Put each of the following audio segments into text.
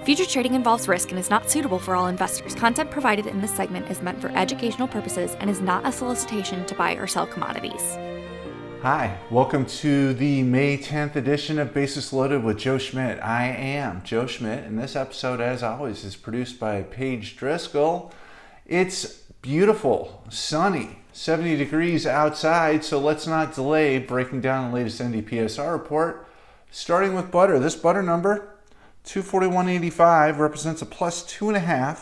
Futures trading involves risk and is not suitable for all investors. Content provided in this segment is meant for educational purposes and is not a solicitation to buy or sell commodities. Hi, welcome to the May 10th edition of Basis Loaded with Joe Schmit. I am Joe Schmit, and this episode, as always, is produced by Paige Driscoll. It's beautiful, sunny, 70 degrees outside, so let's not delay breaking down the latest NDPSR report. Starting with butter, this butter number, 241.85, represents a plus 2.5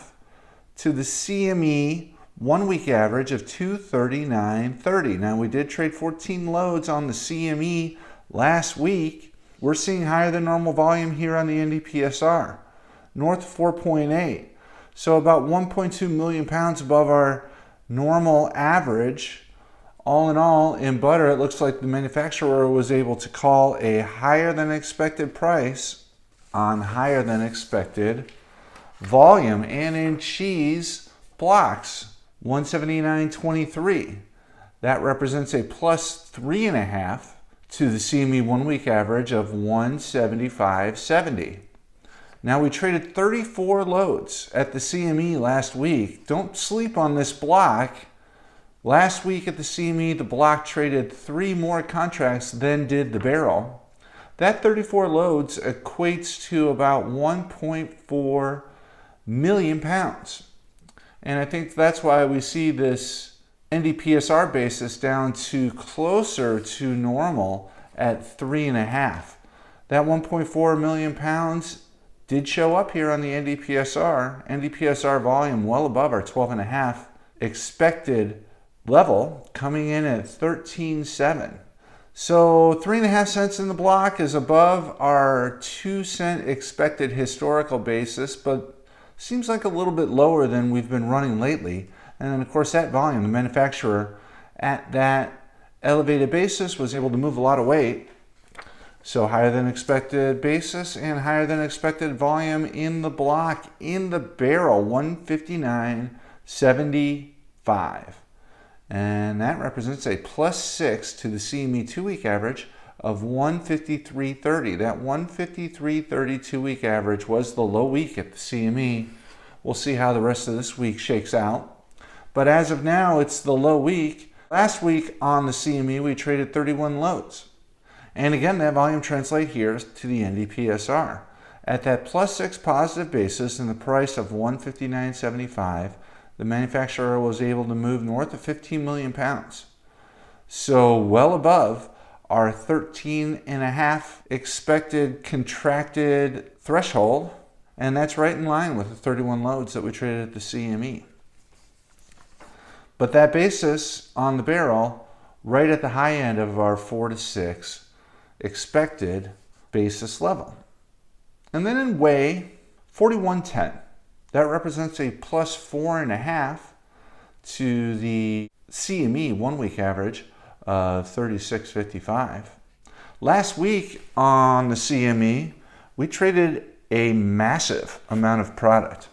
to the CME 1 week average of 239.30. Now, we did trade 14 loads on the CME last week. We're seeing higher than normal volume here on the NDPSR, north of 4.8. So about 1.2 million pounds above our normal average. All in all, in butter, it looks like the manufacturer was able to call a higher than expected price on higher than expected volume. And in cheese, blocks, 179.23. That represents a plus 3.5 to the CME 1 week average of 175.70. Now, we traded 34 loads at the CME last week. Don't sleep on this block. Last week at the CME, the block traded 3 more contracts than did the barrel. That 34 loads equates to about 1.4 million pounds. And I think that's why we see this NDPSR basis down to closer to normal at 3.5. That 1.4 million pounds did show up here on the NDPSR. NDPSR volume well above our 12.5 expected level, coming in at 13.7. So 3.5 cents in the block is above our 2 cent expected historical basis, but seems like a little bit lower than we've been running lately. And then, of course, that volume, the manufacturer at that elevated basis was able to move a lot of weight. So higher than expected basis and higher than expected volume in the block, in the barrel, 159.75. And that represents a plus 6 to the CME 2 week average of 153.30. That 153.30 2-week average was the low week at the CME. We'll see how the rest of this week shakes out. But as of now, it's the low week. Last week on the CME, we traded 31 loads. And again, that volume translates here to the NDPSR. At that plus 6 positive basis and the price of 159.75, the manufacturer was able to move north of 15 million pounds. So well above our 13.5 expected contracted threshold, and that's right in line with the 31 loads that we traded at the CME. But that basis on the barrel, right at the high end of our 4 to 6 expected basis level. And then in whey, 41.10. That represents a plus 4.5 to the CME 1 week average of 36.55. Last week on the CME, we traded a massive amount of product,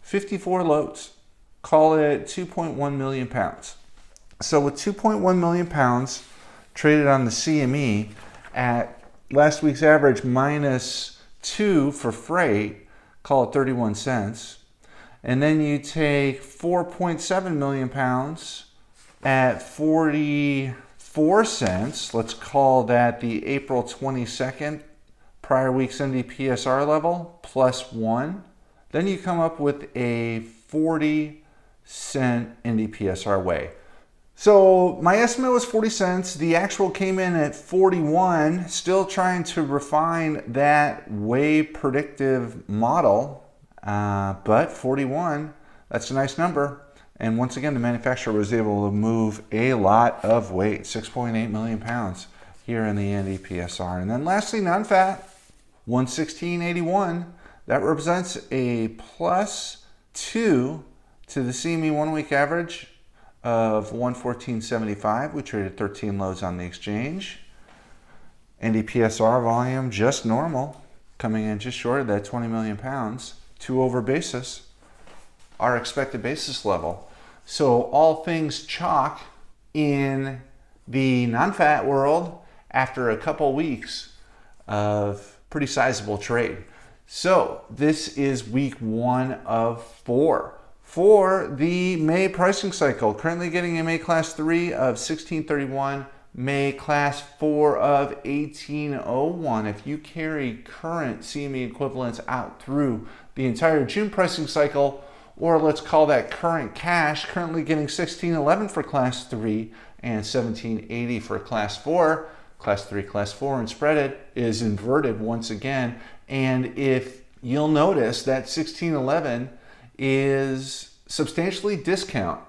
54 loads, call it 2.1 million pounds. So with 2.1 million pounds traded on the CME at last week's average minus 2 for freight, call it 31 cents. And then you take 4.7 million pounds at 44 cents. Let's call that the April 22nd prior week's NDPSR level plus 1. Then you come up with a 40 cent NDPSR whey. So my estimate was 40 cents. The actual came in at 41. Still trying to refine that whey predictive model. But 41, that's a nice number. And once again, the manufacturer was able to move a lot of weight, 6.8 million pounds here in the NDPSR. And then lastly, non-fat, 116.81. That represents a plus 2 to the CME 1 week average of 114.75. We traded 13 loads on the exchange. NDPSR volume just normal, coming in just short of that 20 million pounds. 2 over basis, our expected basis level. So all things chalk in the non-fat world after a couple weeks of pretty sizable trade. So this is week 1 of 4 for the May pricing cycle. Currently getting a May class 3 of 1631, May class 4 of 1801. If you carry current CME equivalents out through the entire June pricing cycle, or let's call that current cash, currently getting 1611 for class 3 and 1780 for class 4. Class 3, class 4, and spreaded is inverted once again. And if you'll notice that 1611 is substantially discount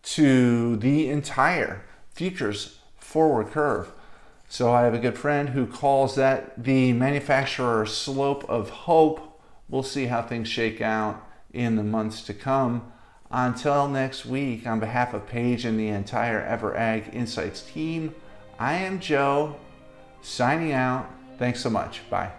to the entire futures forward curve. So I have a good friend who calls that the manufacturer slope of hope. We'll see how things shake out in the months to come. Until next week, on behalf of Paige and the entire EverAg Insights team, I am Joe, signing out. Thanks so much. Bye.